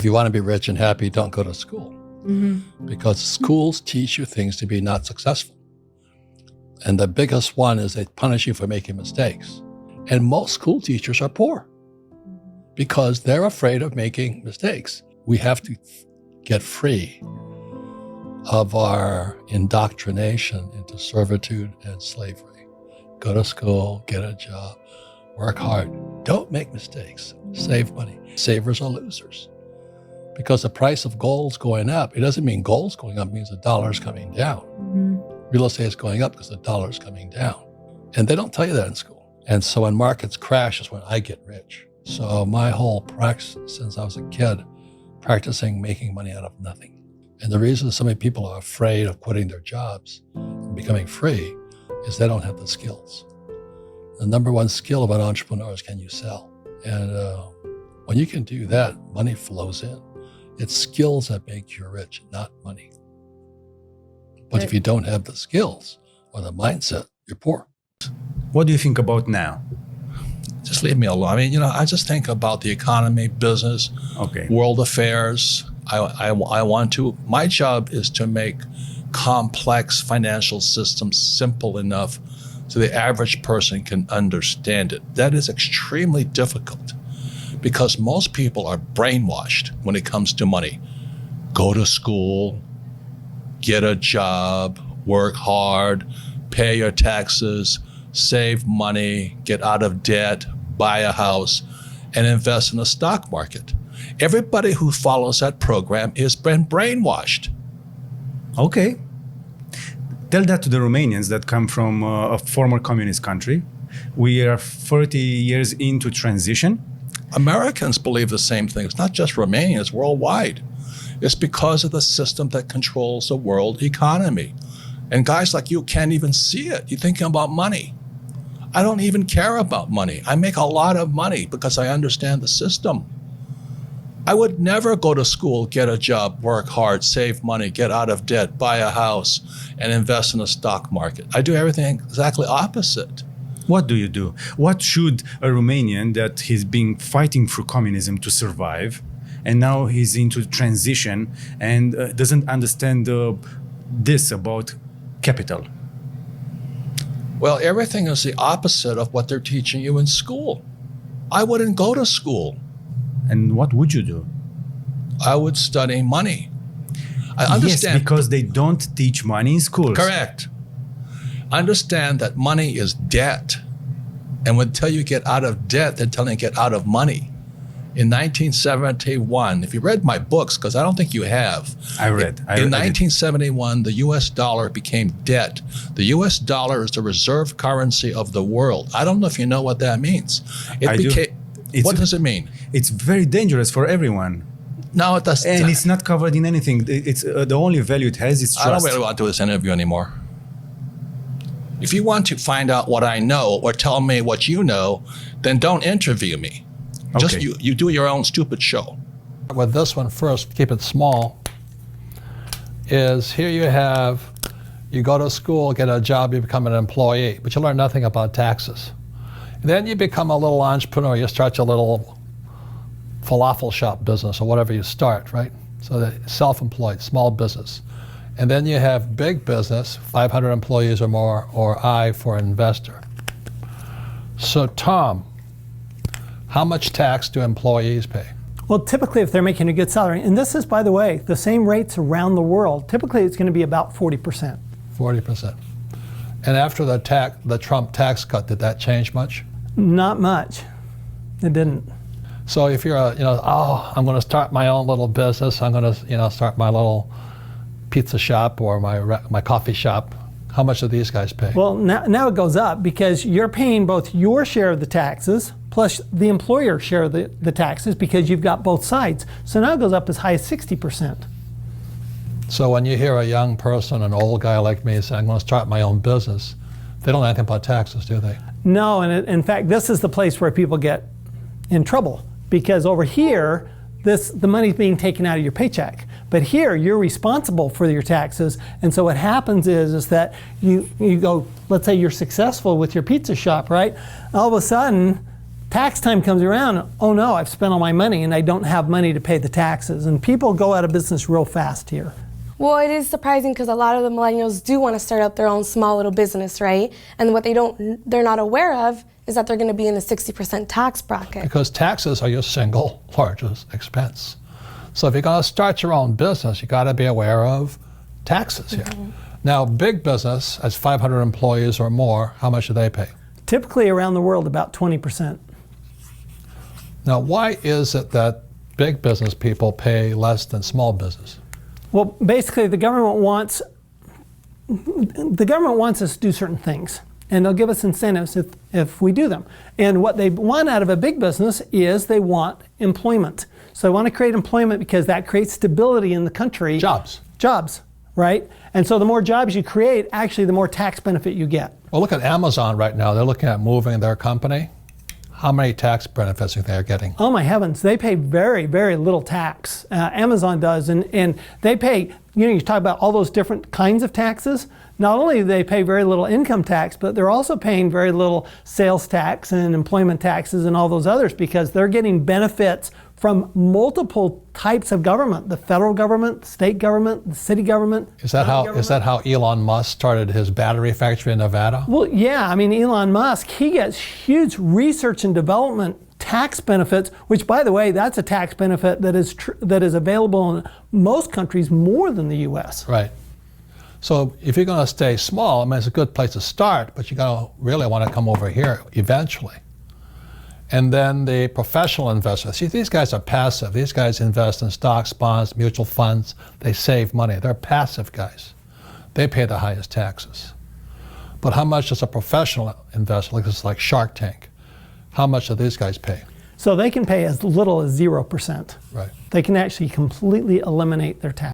If you want to be rich and happy, don't go to school. Because schools teach you things to be not successful. And the biggest one is they punish you for making mistakes. And most school teachers are poor because they're afraid of making mistakes. We have to get free of our indoctrination into servitude and slavery. Go to school, get a job, work hard. Don't make mistakes. Save money. Savers are losers. Because the price of gold's going up, it doesn't mean gold's going up, it means the dollar's coming down. Real estate is going up because the dollar's coming down. And they don't tell you that in school. And so when markets crash is when I get rich. So my whole practice since I was a kid, practicing making money out of nothing. And the reason so many people are afraid of quitting their jobs and becoming free is they don't have the skills. The number one skill of an entrepreneur is, can you sell? And when you can do that, money flows in. It's skills that make you rich, not money. But if you don't have the skills or the mindset, you're poor. What do you think about now? Just leave me alone. I mean, I just think about the economy, business, world affairs. My job is to make complex financial systems simple enough so the average person can understand it. That is extremely difficult because most people are brainwashed when it comes to money. Go to school, get a job, work hard, pay your taxes, save money, get out of debt, buy a house, and invest in the stock market. Everybody who follows that program has been brainwashed. Okay. Tell that to the Romanians that come from a former communist country. We are 30 years into transition. Americans believe the same thing. It's not just Romanians, worldwide. It's because of the system that controls the world economy. And guys like you can't even see it. You're thinking about money. I don't even care about money. I make a lot of money because I understand the system. I would never go to school, get a job, work hard, save money, get out of debt, buy a house, and invest in the stock market. I do everything exactly opposite. What do you do? What should a Romanian that he's been fighting for communism to survive, and now he's into transition and doesn't understand this about capital? Well, everything is the opposite of what they're teaching you in school. I wouldn't go to school. And what would you do? I would study money. I understand. Yes, because they don't teach money in schools. Correct. Understand that money is debt. And when they tell you get out of debt, they're telling you get out of money. In 1971, if you read my books, because I don't think you have. I read. In 1971, the US dollar became debt. The US dollar is the reserve currency of the world. I don't know if you know what that means. What does it mean? It's very dangerous for everyone. No, it doesn't. And it's not covered in anything. It's the only value it has is trust. I don't really want to do this interview anymore. If you want to find out what I know or tell me what you know, then don't interview me. Okay. Just you do your own stupid show. With this one first, keep it small, is here you go to school, get a job, you become an employee, but you learn nothing about taxes. Then you become a little entrepreneur, you start your little falafel shop business or whatever you start, right? So that self-employed, small business. And then you have big business, 500 employees or more, or I for investor. So Tom, how much tax do employees pay? Well, typically if they're making a good salary, and this is, by the way, the same rates around the world, typically it's going to be about 40%. 40%. And after the Trump tax cut, did that change much? Not much. It didn't. So if you're I'm going to start my own little business, I'm going to start my little pizza shop or my coffee shop, how much do these guys pay? Well, now it goes up because you're paying both your share of the taxes plus the employer share of the taxes because you've got both sides. So now it goes up as high as 60%. So when you hear a young person, an old guy like me say, I'm going to start my own business, they don't know anything about taxes, do they? No, and in fact, this is the place where people get in trouble because over here, the money's being taken out of your paycheck. But here, you're responsible for your taxes. And so what happens is that you go, let's say you're successful with your pizza shop, right? All of a sudden, tax time comes around, oh no, I've spent all my money and I don't have money to pay the taxes. And people go out of business real fast here. Well, it is surprising because a lot of the millennials do want to start up their own small little business, right? And what they're not aware of is that they're going to be in the 60% tax bracket. Because taxes are your single largest expense. So if you're going to start your own business, you got to be aware of taxes here. Now, big business has 500 employees or more. How much do they pay? Typically around the world, about 20%. Now, why is it that big business people pay less than small business? Well, basically, the government wants us to do certain things, and they'll give us incentives if we do them. And what they want out of a big business is they want employment. So they want to create employment because that creates stability in the country. Jobs. Jobs, right? And so the more jobs you create, actually the more tax benefit you get. Well, look at Amazon right now. They're looking at moving their company. How many tax benefits are they getting? Oh my heavens, they pay very, very little tax. Amazon does, and they pay, you talk about all those different kinds of taxes. Not only do they pay very little income tax, but they're also paying very little sales tax and employment taxes and all those others because they're getting benefits from multiple types of government, the federal government, the state government, the city government. Is that how Elon Musk started his battery factory in Nevada? Well, yeah, I mean, Elon Musk, he gets huge research and development tax benefits, which, by the way, that's a tax benefit that is available in most countries more than the U.S. Right. So if you're going to stay small, I mean, it's a good place to start, but you're going to really want to come over here eventually. And then the professional investors. See, these guys are passive. These guys invest in stocks, bonds, mutual funds. They save money. They're passive guys. They pay the highest taxes. But how much does a professional investor, like Shark Tank, how much do these guys pay? So they can pay as little as 0%. Right. They can actually completely eliminate their tax.